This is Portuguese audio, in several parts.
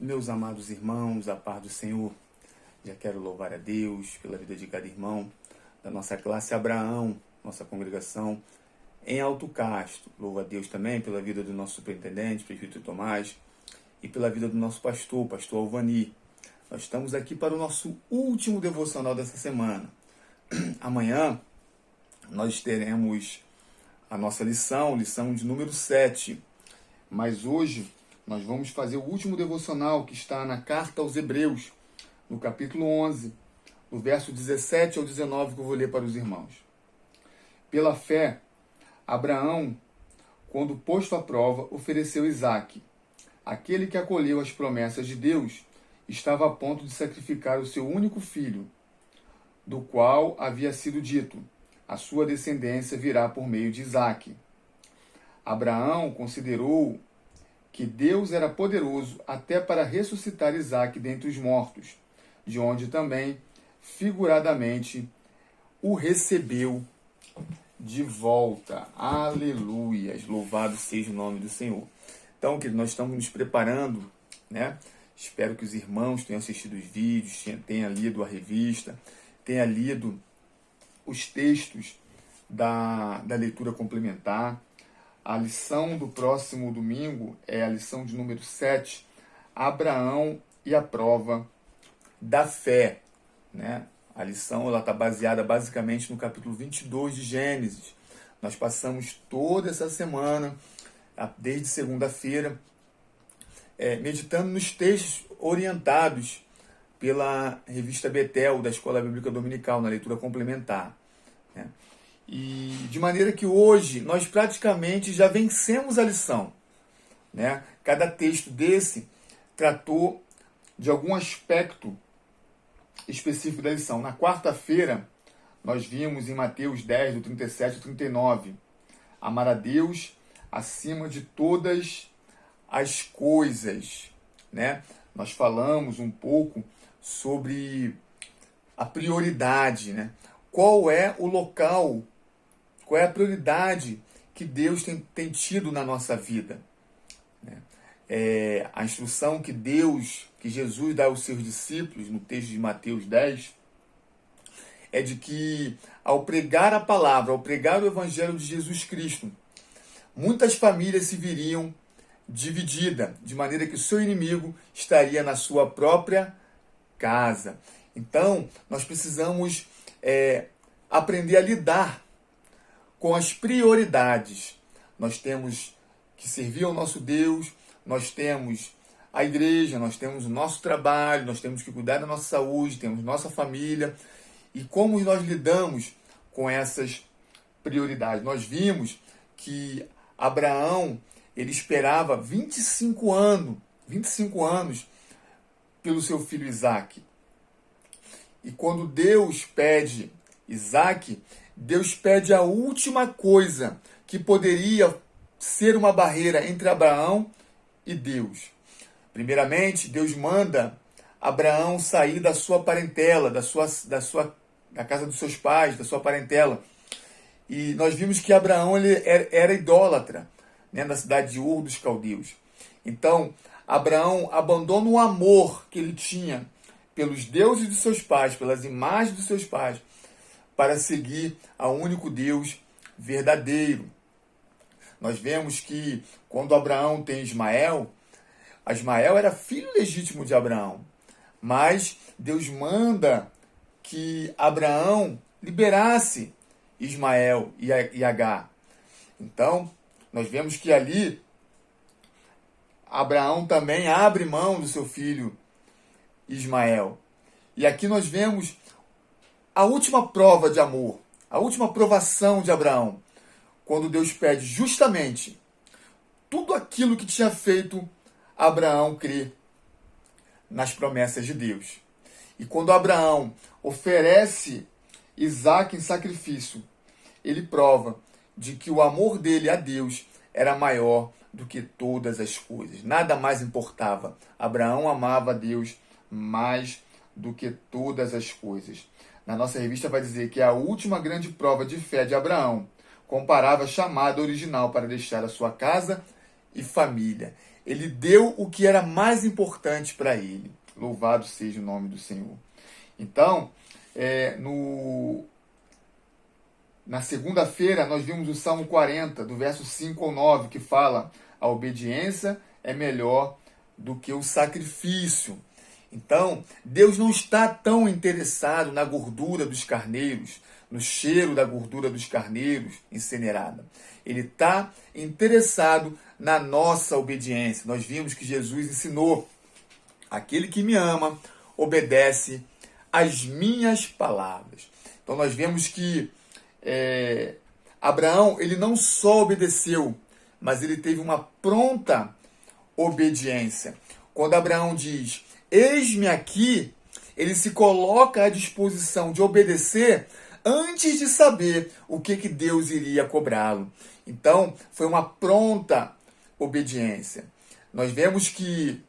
Meus amados irmãos, a paz do Senhor, já quero louvar a Deus pela vida de cada irmão da nossa classe Abraão, nossa congregação em Alto Castro. Louvo a Deus também pela vida do nosso superintendente, prefeito Tomás, e pela vida do nosso pastor Alvani. Nós estamos aqui para o nosso último devocional dessa semana. Amanhã nós teremos a nossa lição de número 7, mas hoje nós vamos fazer o último devocional que está na carta aos Hebreus, no capítulo 11, no verso 17 ao 19, que eu vou ler para os irmãos. Pela fé, Abraão, quando posto à prova, ofereceu Isaque. Aquele que acolheu as promessas de Deus estava a ponto de sacrificar o seu único filho, do qual havia sido dito: a sua descendência virá por meio de Isaque. Abraão considerou que Deus era poderoso até para ressuscitar Isaque dentre os mortos, de onde também, figuradamente, o recebeu de volta. Aleluias! Louvado seja o nome do Senhor. Então, querido, nós estamos nos preparando, né? Espero que os irmãos tenham assistido os vídeos, tenham lido a revista, tenham lido os textos da leitura complementar. A lição do próximo domingo é a lição de número 7, Abraão e a prova da fé, né? A lição está baseada basicamente no capítulo 22 de Gênesis. Nós passamos toda essa semana, desde segunda-feira, meditando nos textos orientados pela revista Betel, da Escola Bíblica Dominical, na leitura complementar, né? E de maneira que hoje nós praticamente já vencemos a lição, né? Cada texto desse tratou de algum aspecto específico da lição. Na quarta-feira, nós vimos em Mateus 10, do 37 ao 39, amar a Deus acima de todas as coisas, né? Nós falamos um pouco sobre a prioridade, né? Qual é o local, qual é a prioridade que Deus tem tido na nossa vida, né? A instrução que Jesus dá aos seus discípulos, no texto de Mateus 10, é de que ao pregar a palavra, ao pregar o evangelho de Jesus Cristo, muitas famílias se viriam divididas, de maneira que o seu inimigo estaria na sua própria casa. Então, nós precisamos aprender a lidar com as prioridades. Nós temos que servir ao nosso Deus, nós temos a igreja, nós temos o nosso trabalho, nós temos que cuidar da nossa saúde, temos nossa família. E como nós lidamos com essas prioridades? Nós vimos que Abraão, ele esperava 25 anos pelo seu filho Isaque. E quando Deus pede Isaque, Deus pede a última coisa que poderia ser uma barreira entre Abraão e Deus. Primeiramente, Deus manda Abraão sair da sua parentela, da casa dos seus pais, da sua parentela. E nós vimos que Abraão ele era idólatra, né, na cidade de Ur dos Caldeus. Então, Abraão abandona o amor que ele tinha pelos deuses de seus pais, pelas imagens dos seus pais, para seguir ao único Deus verdadeiro. Nós vemos que quando Abraão tem Ismael era filho legítimo de Abraão, mas Deus manda que Abraão liberasse Ismael e Agar. Então, nós vemos que ali Abraão também abre mão do seu filho Ismael. E aqui nós vemos a última prova de amor, a última provação de Abraão, quando Deus pede justamente tudo aquilo que tinha feito Abraão crer nas promessas de Deus. E quando Abraão oferece Isaque em sacrifício, ele prova de que o amor dele a Deus era maior do que todas as coisas. Nada mais importava. Abraão amava a Deus mais do que todas as coisas. Na nossa revista vai dizer que a última grande prova de fé de Abraão comparava a chamada original para deixar a sua casa e família. Ele deu o que era mais importante para ele. Louvado seja o nome do Senhor. Então, na segunda-feira, nós vimos o Salmo 40, do verso 5 ao 9, que fala: a obediência é melhor do que o sacrifício. Então, Deus não está tão interessado na gordura dos carneiros, no cheiro da gordura dos carneiros incinerada. Ele está interessado na nossa obediência. Nós vimos que Jesus ensinou: aquele que me ama obedece às minhas palavras. Então nós vemos que Abraão, ele não só obedeceu, mas ele teve uma pronta obediência. Quando Abraão diz: eis-me aqui, ele se coloca à disposição de obedecer antes de saber o que Deus iria cobrá-lo. Então, foi uma pronta obediência. Nós vemos que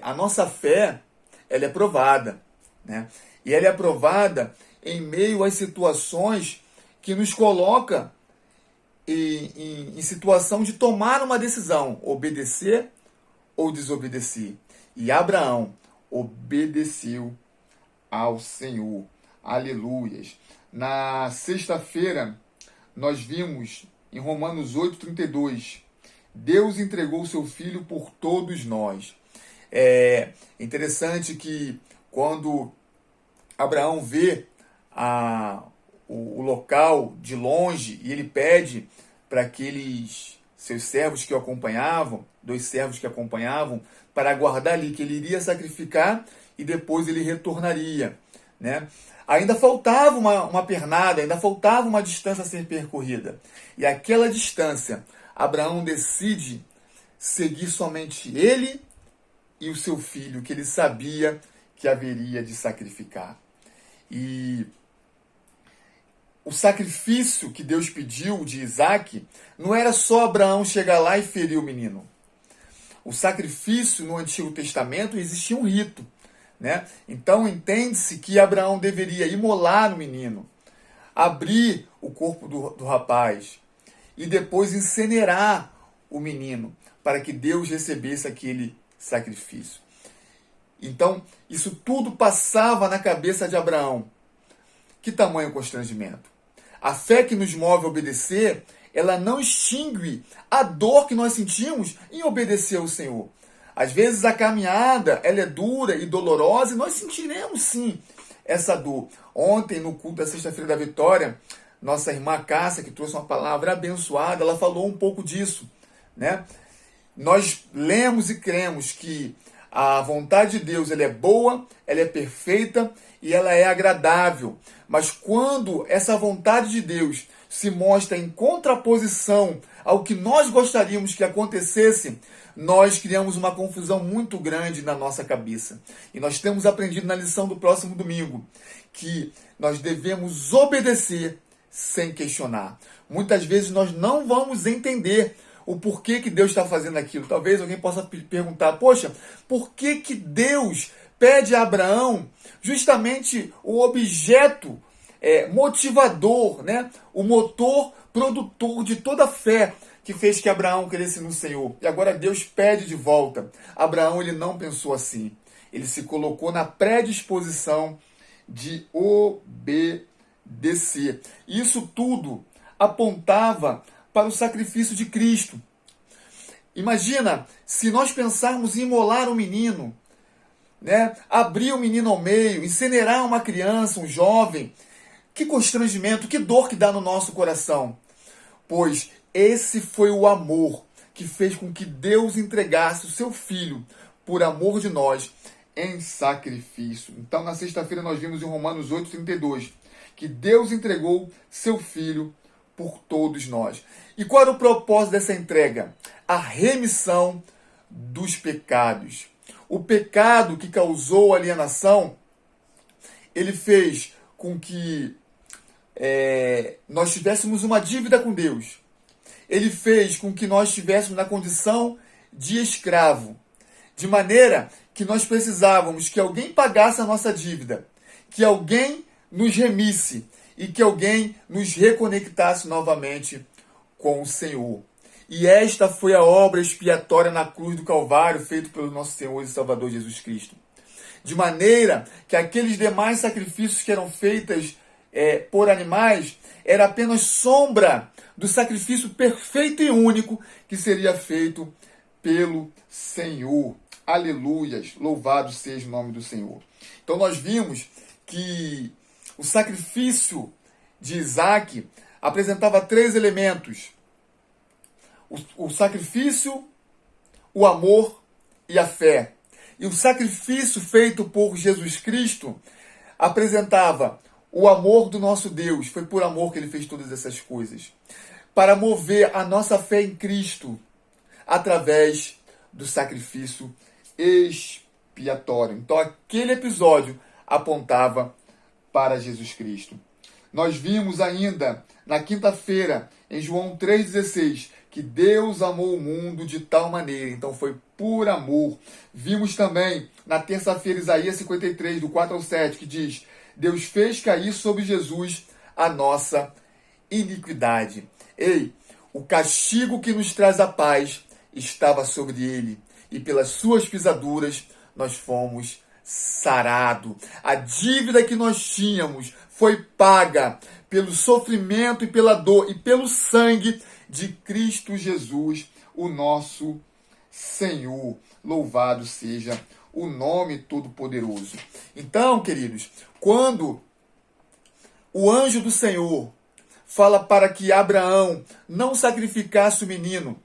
a nossa fé, ela é provada, né? E ela é provada em meio às situações que nos coloca em situação de tomar uma decisão, obedecer ou desobedecer. E Abraão obedeceu ao Senhor. Aleluias. Na sexta-feira, nós vimos em Romanos 8,32, Deus entregou o seu Filho por todos nós. É interessante que quando Abraão vê o local de longe e ele pede para aqueles seus servos que o acompanhavam, 2 servos que acompanhavam, para aguardar ali que ele iria sacrificar e depois ele retornaria, né? Ainda faltava uma pernada, ainda faltava uma distância a ser percorrida. E aquela distância, Abraão decide seguir somente ele e o seu filho, que ele sabia que haveria de sacrificar. E o sacrifício que Deus pediu de Isaac não era só Abraão chegar lá e ferir o menino. O sacrifício no Antigo Testamento existia um rito, né? Então entende-se que Abraão deveria imolar o menino, abrir o corpo do rapaz e depois incinerar o menino para que Deus recebesse aquele sacrifício. Então, isso tudo passava na cabeça de Abraão. Que tamanho constrangimento! A fé que nos move a obedecer, ela não extingue a dor que nós sentimos em obedecer ao Senhor. Às vezes a caminhada ela é dura e dolorosa e nós sentiremos sim essa dor. Ontem, no culto da Sexta-feira da Vitória, nossa irmã Cássia, que trouxe uma palavra abençoada, ela falou um pouco disso, né? Nós lemos e cremos que a vontade de Deus ela é boa, ela é perfeita e ela é agradável. Mas quando essa vontade de Deus se mostra em contraposição ao que nós gostaríamos que acontecesse, nós criamos uma confusão muito grande na nossa cabeça. E nós temos aprendido na lição do próximo domingo que nós devemos obedecer sem questionar. Muitas vezes nós não vamos entender o porquê que Deus está fazendo aquilo. Talvez alguém possa perguntar: poxa, por que Deus pede a Abraão justamente o objeto motivador, né? O motor produtor de toda a fé que fez que Abraão crescesse no Senhor. E agora Deus pede de volta. Abraão ele não pensou assim. Ele se colocou na predisposição de obedecer. Isso tudo apontava para o sacrifício de Cristo. Imagina se nós pensarmos em imolar um menino, né? Abrir o menino ao meio, incinerar uma criança, um jovem. Que constrangimento, que dor que dá no nosso coração. Pois esse foi o amor que fez com que Deus entregasse o seu Filho por amor de nós em sacrifício. Então, na sexta-feira, nós vimos em Romanos 8,32 que Deus entregou seu Filho por todos nós. E qual era o propósito dessa entrega? A remissão dos pecados. O pecado que causou alienação, ele fez com que nós tivéssemos uma dívida com Deus. Ele fez com que nós estivéssemos na condição de escravo, de maneira que nós precisávamos que alguém pagasse a nossa dívida, que alguém nos remisse e que alguém nos reconectasse novamente com o Senhor. E esta foi a obra expiatória na cruz do Calvário, feito pelo nosso Senhor e Salvador Jesus Cristo. De maneira que aqueles demais sacrifícios que eram feitos por animais era apenas sombra do sacrifício perfeito e único que seria feito pelo Senhor. Aleluias! Louvado seja o nome do Senhor. Então nós vimos que o sacrifício de Isaac apresentava 3 elementos: o sacrifício, o amor e a fé. E o sacrifício feito por Jesus Cristo apresentava o amor do nosso Deus. Foi por amor que ele fez todas essas coisas. Para mover a nossa fé em Cristo através do sacrifício expiatório. Então aquele episódio apontava para Jesus Cristo. Nós vimos ainda na quinta-feira, em João 3,16, que Deus amou o mundo de tal maneira. Então foi por amor. Vimos também na terça-feira Isaías 53, do 4 ao 7, que diz: Deus fez cair sobre Jesus a nossa iniquidade. Ei, o castigo que nos traz a paz estava sobre ele, e pelas suas pisaduras nós fomos sarados. A dívida que nós tínhamos foi paga pelo sofrimento e pela dor e pelo sangue de Cristo Jesus, o nosso Senhor. Louvado seja o nome todo-poderoso. Então, queridos, quando o anjo do Senhor fala para que Abraão não sacrificasse o menino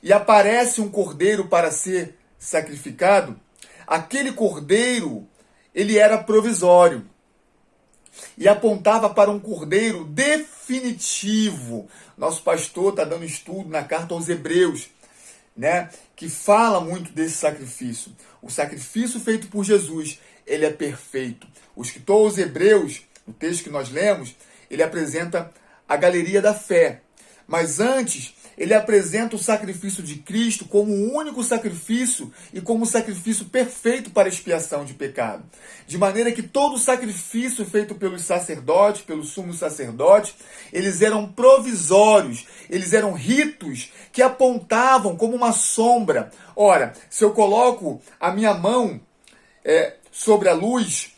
e aparece um cordeiro para ser sacrificado, aquele cordeiro, ele era provisório e apontava para um cordeiro definitivo. Nosso pastor está dando estudo na carta aos Hebreus, né, que fala muito desse sacrifício. O sacrifício feito por Jesus, ele é perfeito. O escritor aos Hebreus, no texto que nós lemos, ele apresenta a galeria da fé. Mas antes, ele apresenta o sacrifício de Cristo como o único sacrifício e como o sacrifício perfeito para a expiação de pecado. De maneira que todo o sacrifício feito pelos sacerdotes, pelo sumo sacerdote, eles eram provisórios, eles eram ritos que apontavam como uma sombra. Ora, se eu coloco a minha mão sobre a luz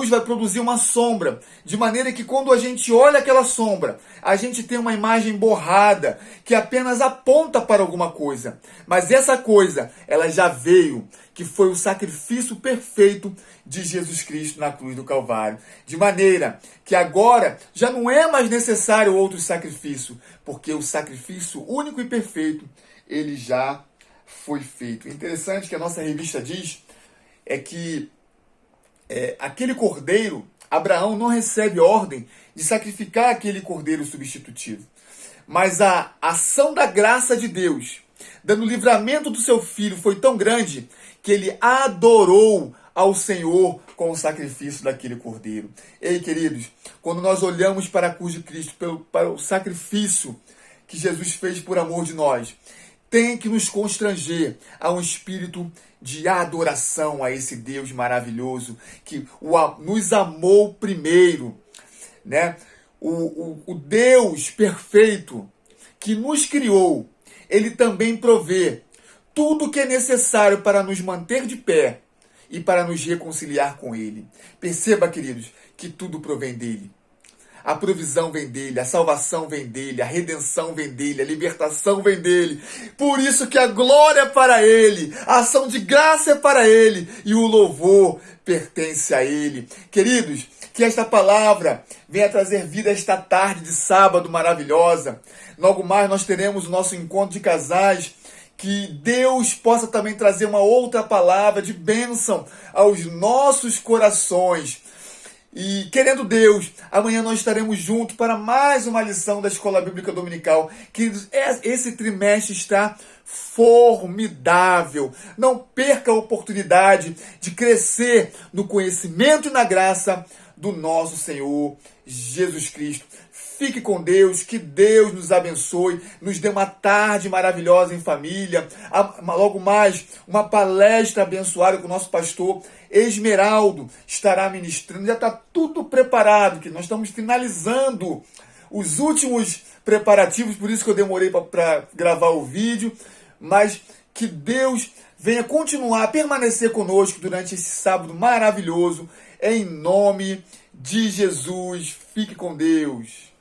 vai produzir uma sombra, de maneira que quando a gente olha aquela sombra, a gente tem uma imagem borrada, que apenas aponta para alguma coisa. Mas essa coisa, ela já veio, que foi o sacrifício perfeito de Jesus Cristo na cruz do Calvário. De maneira que agora já não é mais necessário outro sacrifício, porque o sacrifício único e perfeito, ele já foi feito. Interessante que a nossa revista diz que aquele cordeiro, Abraão não recebe ordem de sacrificar aquele cordeiro substitutivo. Mas a ação da graça de Deus, dando livramento do seu filho, foi tão grande que ele adorou ao Senhor com o sacrifício daquele cordeiro. Ei, queridos, quando nós olhamos para a cruz de Cristo, para o sacrifício que Jesus fez por amor de nós, tem que nos constranger a um espírito de adoração a esse Deus maravilhoso que nos amou primeiro, né? O Deus perfeito que nos criou, ele também provê tudo o que é necessário para nos manter de pé e para nos reconciliar com ele. Perceba, queridos, que tudo provém dele. A provisão vem dele, a salvação vem dele, a redenção vem dele, a libertação vem dele. Por isso que a glória é para ele, a ação de graça é para ele e o louvor pertence a ele. Queridos, que esta palavra venha trazer vida esta tarde de sábado maravilhosa. Logo mais nós teremos o nosso encontro de casais. Que Deus possa também trazer uma outra palavra de bênção aos nossos corações. E, querendo Deus, amanhã nós estaremos juntos para mais uma lição da Escola Bíblica Dominical. Que esse trimestre está formidável. Não perca a oportunidade de crescer no conhecimento e na graça do nosso Senhor Jesus Cristo. Fique com Deus, que Deus nos abençoe, nos dê uma tarde maravilhosa em família. Logo mais, uma palestra abençoada com o nosso pastor Esmeraldo estará ministrando. Já está tudo preparado, que nós estamos finalizando os últimos preparativos, por isso que eu demorei para gravar o vídeo, mas que Deus venha continuar a permanecer conosco durante esse sábado maravilhoso, em nome de Jesus. Fique com Deus.